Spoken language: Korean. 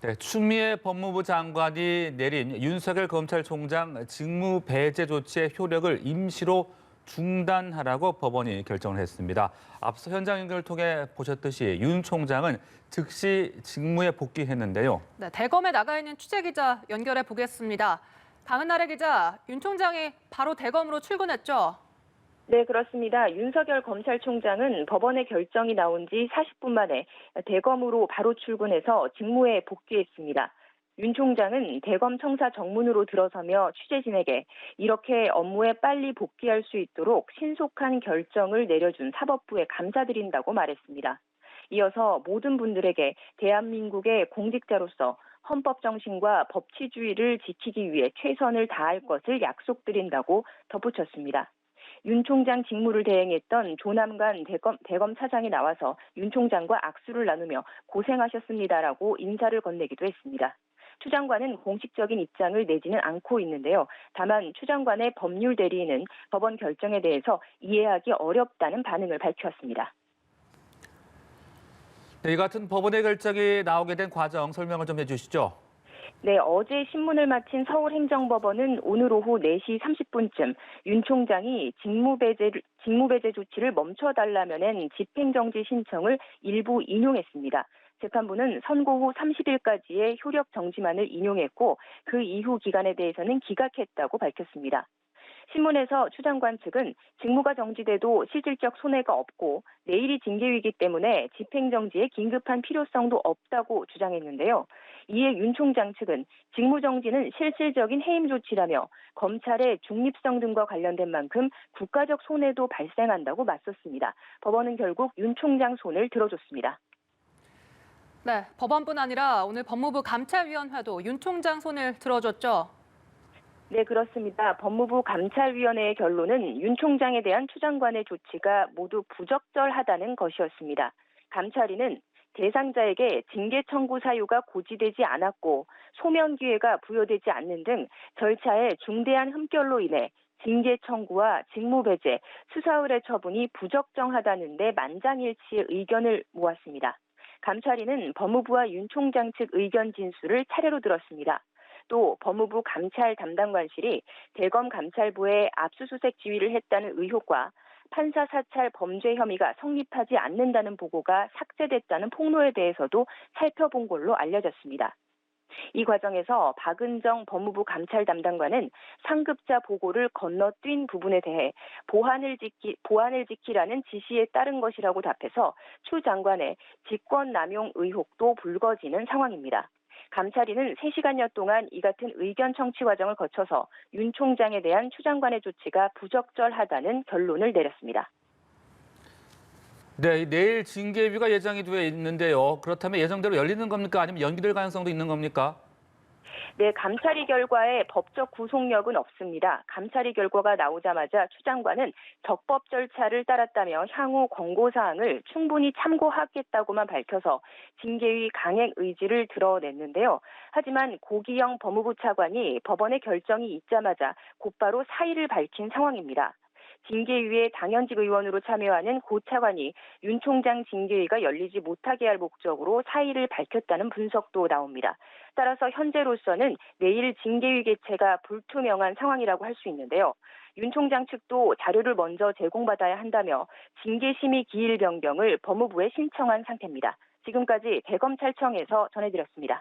네, 추미애 법무부 장관이 내린 윤석열 검찰총장 직무 배제 조치의 효력을 임시로 중단하라고 법원이 결정을 했습니다. 앞서 현장 연결을 통해 보셨듯이 윤 총장은 즉시 직무에 복귀했는데요. 네, 대검에 나가 있는 취재 기자 연결해 보겠습니다. 강은나래 기자, 윤 총장이 바로 대검으로 출근했죠? 네, 그렇습니다. 윤석열 검찰총장은 법원의 결정이 나온 지 40분 만에 대검으로 바로 출근해서 직무에 복귀했습니다. 윤 총장은 대검 청사 정문으로 들어서며 취재진에게 이렇게 업무에 빨리 복귀할 수 있도록 신속한 결정을 내려준 사법부에 감사드린다고 말했습니다. 이어서 모든 분들에게 대한민국의 공직자로서 헌법 정신과 법치주의를 지키기 위해 최선을 다할 것을 약속드린다고 덧붙였습니다. 윤 총장 직무를 대행했던 조남관 대검 차장이 나와서 윤 총장과 악수를 나누며 고생하셨습니다라고 인사를 건네기도 했습니다. 추 장관은 공식적인 입장을 내지는 않고 있는데요. 다만 추 장관의 법률 대리인은 법원 결정에 대해서 이해하기 어렵다는 반응을 밝혔습니다. 네, 이 같은 법원의 결정이 나오게 된 과정 설명을 좀 해주시죠. 네, 어제 신문을 마친 서울행정법원은 오늘 오후 4시 30분쯤 윤 총장이 직무배제 조치를 멈춰달라며낸 집행정지 신청을 일부 인용했습니다. 재판부는 선고 후 30일까지의 효력 정지만을 인용했고 그 이후 기간에 대해서는 기각했다고 밝혔습니다. 신문에서 추 장관 측은 직무가 정지돼도 실질적 손해가 없고 내일이 징계위이기 때문에 집행정지에 긴급한 필요성도 없다고 주장했는데요. 이에 윤 총장 측은 직무정지는 실질적인 해임 조치라며 검찰의 중립성 등과 관련된 만큼 국가적 손해도 발생한다고 맞섰습니다. 법원은 결국 윤 총장 손을 들어줬습니다. 네, 법원뿐 아니라 오늘 법무부 감찰위원회도 윤 총장 손을 들어줬죠? 네, 그렇습니다. 법무부 감찰위원회의 결론은 윤 총장에 대한 추 장관의 조치가 모두 부적절하다는 것이었습니다. 감찰위는 대상자에게 징계 청구 사유가 고지되지 않았고 소명 기회가 부여되지 않는 등 절차에 중대한 흠결로 인해 징계 청구와 직무 배제, 수사 의뢰 처분이 부적정하다는 데 만장일치의 의견을 모았습니다. 감찰위는 법무부와 윤 총장 측 의견 진술을 차례로 들었습니다. 또 법무부 감찰 담당관실이 대검 감찰부에 압수수색 지휘를 했다는 의혹과 판사 사찰 범죄 혐의가 성립하지 않는다는 보고가 삭제됐다는 폭로에 대해서도 살펴본 걸로 알려졌습니다. 이 과정에서 박은정 법무부 감찰 담당관은 상급자 보고를 건너뛴 부분에 대해 보안을 지키라는 지시에 따른 것이라고 답해서 추 장관의 직권남용 의혹도 불거지는 상황입니다. 감찰위는 3시간여 동안 이 같은 의견 청취 과정을 거쳐서 윤 총장에 대한 추 장관의 조치가 부적절하다는 결론을 내렸습니다. 네, 내일 징계위가 예정이 되어 있는데요. 그렇다면 예정대로 열리는 겁니까? 아니면 연기될 가능성도 있는 겁니까? 네, 감찰위 결과에 법적 구속력은 없습니다. 감찰위 결과가 나오자마자 추 장관은 적법 절차를 따랐다며 향후 권고사항을 충분히 참고하겠다고만 밝혀서 징계위 강행 의지를 드러냈는데요. 하지만 고기영 법무부 차관이 법원의 결정이 있자마자 곧바로 사의를 밝힌 상황입니다. 징계위에 당연직 의원으로 참여하는 고 차관이 윤 총장 징계위가 열리지 못하게 할 목적으로 사의를 밝혔다는 분석도 나옵니다. 따라서 현재로서는 내일 징계위 개최가 불투명한 상황이라고 할 수 있는데요. 윤 총장 측도 자료를 먼저 제공받아야 한다며 징계심의 기일 변경을 법무부에 신청한 상태입니다. 지금까지 대검찰청에서 전해드렸습니다.